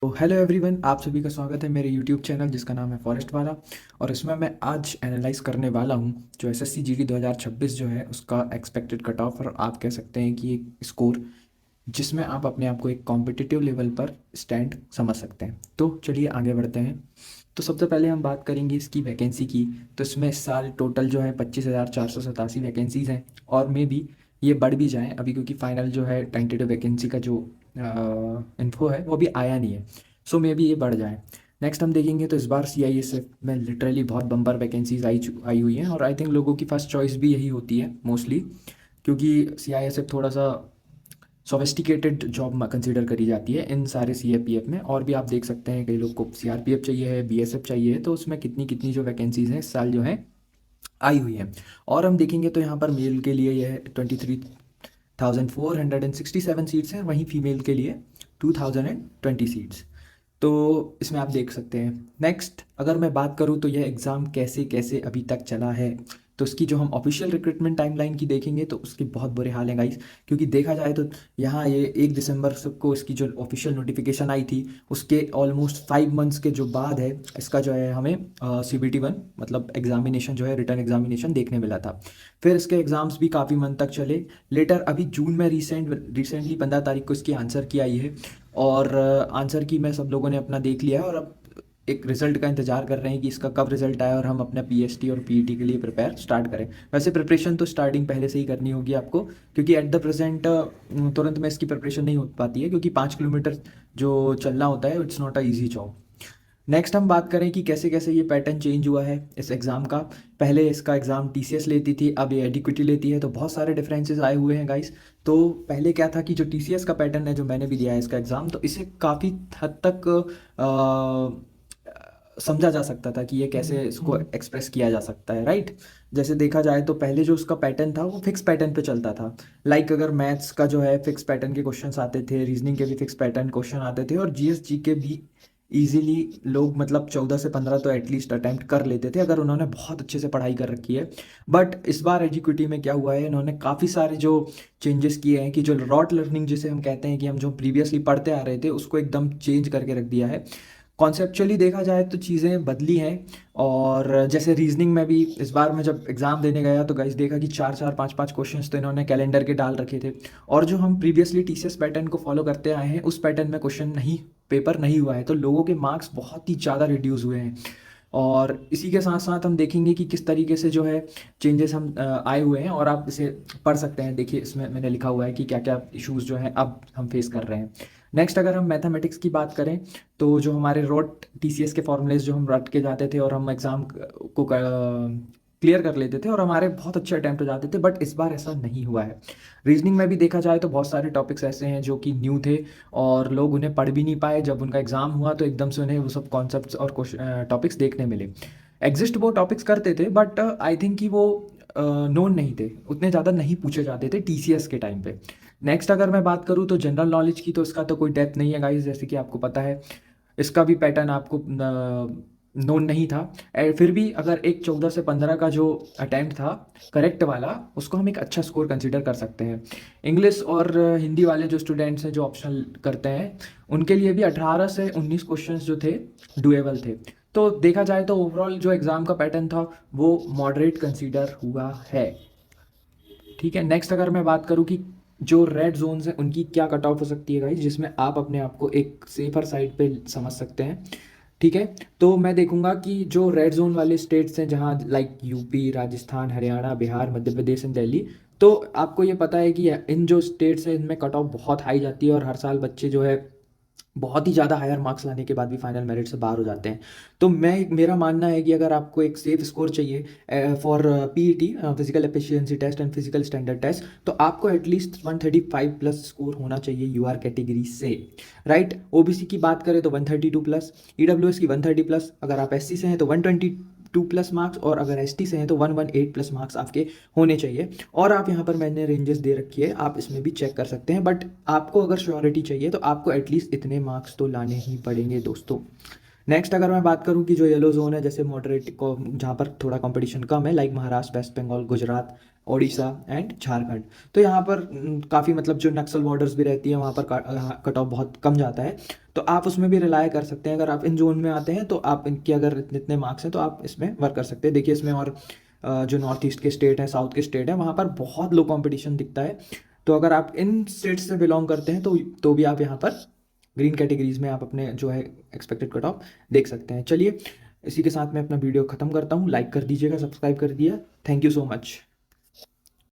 तो hello everyone, आप सभी का स्वागत है मेरे यूट्यूब चैनल जिसका नाम है फॉरेस्ट वाला। और इसमें मैं आज एनालाइज करने वाला हूँ जो एसएससी जीडी 2026 जो है उसका एक्सपेक्टेड कट ऑफ, और आप कह सकते हैं कि एक स्कोर जिसमें आप अपने आप को एक कॉम्पिटिटिव लेवल पर स्टैंड समझ सकते हैं। तो चलिए आगे बढ़ते हैं। तो सबसे पहले हम बात करेंगे इसकी वैकेंसी की। तो इसमें इस साल टोटल जो है 25,487 वैकेंसीज़ हैं, और मे बी ये बढ़ भी जाएँ अभी, क्योंकि फाइनल जो है टेंटेटिव वैकेंसी का जो इन्फो है वो अभी आया नहीं है। सो मे बी ये बढ़ जाए। नेक्स्ट हम देखेंगे तो इस बार सीआईएसएफ में लिटरली बहुत बम्पर वैकेंसीज आई हुई हैं, और आई थिंक लोगों की फर्स्ट चॉइस भी यही होती है मोस्टली, क्योंकि सीआईएसएफ थोड़ा सा सोफिस्टिकेटेड जॉब कंसीडर करी जाती है इन सारे सीएपीएफ में। और भी आप देख सकते हैं कई लोग को सीआरपीएफ चाहिए है, बीएसएफ चाहिए है, तो उसमें कितनी कितनी जो वैकेंसीज हैं इस साल जो है आई हुई हैं। और हम देखेंगे तो यहाँ पर मेल के लिए यह 23,467 सीट्स हैं, वहीं फीमेल के लिए 2,020 सीट्स। तो इसमें आप देख सकते हैं। नेक्स्ट अगर मैं बात करूं तो यह एग्ज़ाम कैसे कैसे अभी तक चला है, तो इसकी जो हम ऑफिशियल रिक्रूटमेंट टाइमलाइन की देखेंगे तो उसके बहुत बुरे हाल हैं गाइस। क्योंकि देखा जाए तो यहाँ ये 1 दिसंबर को इसकी जो ऑफिशियल नोटिफिकेशन आई थी, उसके ऑलमोस्ट 5 मंथ्स के जो बाद है इसका जो है हमें CBT 1 मतलब एग्जामिनेशन जो है रिटर्न एग्जामिनेशन देखने मिला था। फिर इसके एग्ज़ाम्स भी काफ़ी मंथ तक चले। लेटर अभी जून में रिसेंटली 15 तारीख को इसकी आंसर की आई है, और आंसर की में सब लोगों ने अपना देख लिया है, और अब एक रिजल्ट का इंतजार कर रहे हैं कि इसका कब रिजल्ट आए और हम अपना पीएसटी और पीईटी के लिए प्रिपेयर स्टार्ट करें। वैसे प्रिपरेशन तो स्टार्टिंग पहले से ही करनी होगी आपको, क्योंकि एट द प्रेजेंट तुरंत में इसकी प्रिपरेशन नहीं हो पाती है, क्योंकि 5 किलोमीटर जो चलना होता है it's not a easy job. Next हम बात करें कि कैसे कैसे ये पैटर्न चेंज हुआ है इस एग्ज़ाम का। पहले इसका एग्ज़ाम टीसीएस लेती थी, अब ये एडिक्विटी लेती है, तो बहुत सारे डिफरेंसेस आए हुए हैं गाइस। तो पहले क्या था कि जो टीसीएस का पैटर्न है, जो मैंने भी दिया है इसका एग्ज़ाम, तो इसे काफ़ी हद तक समझा जा सकता था कि ये कैसे इसको एक्सप्रेस किया जा सकता है, राइट। जैसे देखा जाए तो पहले जो उसका पैटर्न था वो फिक्स पैटर्न पे चलता था। लाइक अगर मैथ्स का जो है फिक्स पैटर्न के क्वेश्चंस आते थे, रीजनिंग के भी फिक्स पैटर्न क्वेश्चन आते थे, और जीएस के भी इजीली लोग मतलब 14 से 15 तो एटलीस्ट अटेम्प्ट कर लेते थे अगर उन्होंने बहुत अच्छे से पढ़ाई कर रखी है। बट इस बार एजुकेटी में क्या हुआ है, इन्होंने काफ़ी सारे जो चेंजेस किए हैं कि जो रॉट लर्निंग जिसे हम कहते हैं कि हम जो प्रीवियसली पढ़ते आ रहे थे उसको एकदम चेंज करके रख दिया है। कॉन्सेप्चुअली देखा जाए तो चीज़ें बदली हैं। और जैसे रीजनिंग में भी इस बार मैं जब एग्ज़ाम देने गया तो गाइस देखा कि 4 4 5 5 क्वेश्चंस तो इन्होंने कैलेंडर के डाल रखे थे, और जो हम प्रीवियसली टीसीएस पैटर्न को फॉलो करते आए हैं उस पैटर्न में क्वेश्चन नहीं, पेपर नहीं हुआ है, तो लोगों के मार्क्स बहुत ही ज़्यादा रिड्यूस हुए हैं। और इसी के साथ साथ हम देखेंगे कि किस तरीके से जो है चेंजेस हम आए हुए हैं, और आप इसे पढ़ सकते हैं। देखिए इसमें मैंने लिखा हुआ है कि क्या क्या इश्यूज जो हैं अब हम फेस कर रहे हैं। नेक्स्ट अगर हम मैथमेटिक्स की बात करें तो जो हमारे रोट टीसीएस के फॉर्मूलेज जो हम रट के जाते थे और हम एग्ज़ाम को क्लियर कर लेते थे और हमारे बहुत अच्छे अटैम्प्ट हो जाते थे, बट इस बार ऐसा नहीं हुआ है। रीजनिंग में भी देखा जाए तो बहुत सारे टॉपिक्स ऐसे हैं जो कि न्यू थे, और लोग उन्हें पढ़ भी नहीं पाए। जब उनका एग्ज़ाम हुआ तो एकदम से उन्हें वो सब कॉन्सेप्ट्स और टॉपिक्स देखने मिले। एग्जिस्ट वो टॉपिक्स करते थे, बट आई थिंक कि वो नोन नहीं थे, उतने ज़्यादा नहीं पूछे जाते थे टीसीएस के टाइम पे। नेक्स्ट अगर मैं बात करूँ तो जनरल नॉलेज की, तो इसका तो कोई डेप्थ नहीं है गाइस, जैसे कि आपको पता है। इसका भी पैटर्न आपको नोन नहीं था। फिर भी अगर एक 14 से 15 का जो अटैम्प्ट था करेक्ट वाला, उसको हम एक अच्छा स्कोर कंसीडर कर सकते हैं। इंग्लिश और हिंदी वाले जो स्टूडेंट्स हैं जो ऑप्शनल करते हैं, उनके लिए भी 18 से 19 क्वेश्चंस जो थे डुएबल थे। तो देखा जाए तो ओवरऑल जो एग्ज़ाम का पैटर्न था वो मॉडरेट कंसीडर हुआ है। ठीक है। नेक्स्ट अगर मैं बात करूँ कि जो रेड जोन्स हैं उनकी क्या कट ऑफ हो सकती है गाइस, जिसमें आप अपने आप को एक सेफर साइड पे समझ सकते हैं। ठीक है। तो मैं देखूंगा कि जो रेड जोन वाले स्टेट्स हैं, जहाँ like UP, Rajasthan, Haryana, Bihar, Madhya Pradesh and Delhi, तो आपको ये पता है कि इन जो स्टेट्स हैं इनमें कट ऑफ बहुत हाई जाती है, और हर साल बच्चे जो है बहुत ही ज़्यादा हायर मार्क्स लाने के बाद भी फाइनल मेरिट से बाहर हो जाते हैं। तो मेरा मानना है कि अगर आपको एक सेफ स्कोर चाहिए for PET, physical efficiency test and physical standard test, तो आपको एटलीस्ट 135 प्लस स्कोर होना चाहिए यूआर कैटेगरी से, राइट। ओबीसी की बात करें तो 132 प्लस, ईडब्ल्यूएस की 130 प्लस, अगर आप एससी से हैं तो 122 प्लस मार्क्स, और अगर एसटी से हैं तो 118 प्लस मार्क्स आपके होने चाहिए। और आप यहाँ पर मैंने रेंजेस दे रखी है, आप इसमें भी चेक कर सकते हैं, बट आपको अगर श्योरिटी चाहिए तो आपको एटलीस्ट इतने मार्क्स तो लाने ही पड़ेंगे दोस्तों। नेक्स्ट अगर मैं बात करूं कि जो येलो जोन है, जैसे मॉडरेट को जहाँ पर थोड़ा कंपटीशन कम है, like Maharashtra, West Bengal, Gujarat, Odisha and Jharkhand, तो यहाँ पर काफ़ी मतलब जो नक्सल बॉर्डर्स भी रहती है वहाँ पर कट ऑफ बहुत कम जाता है। तो आप उसमें भी रिलाय कर सकते हैं। अगर आप इन जोन में आते हैं तो आप इनके अगर इतने मार्क्स हैं तो आप इसमें वर्क कर सकते हैं। देखिए इसमें और जो नॉर्थ ईस्ट के स्टेट हैं, साउथ के स्टेट हैं, वहाँ पर बहुत लो कंपटीशन दिखता है। तो अगर आप इन स्टेट्स से बिलोंग करते हैं तो भी आप यहाँ पर ग्रीन कैटेगरीज में आप अपने जो है एक्सपेक्टेड कट ऑफ देख सकते हैं। चलिए इसी के साथ मैं अपना वीडियो ख़त्म करता हूँ। लाइक कर दीजिएगा, सब्सक्राइब कर दिया। Thank you so much.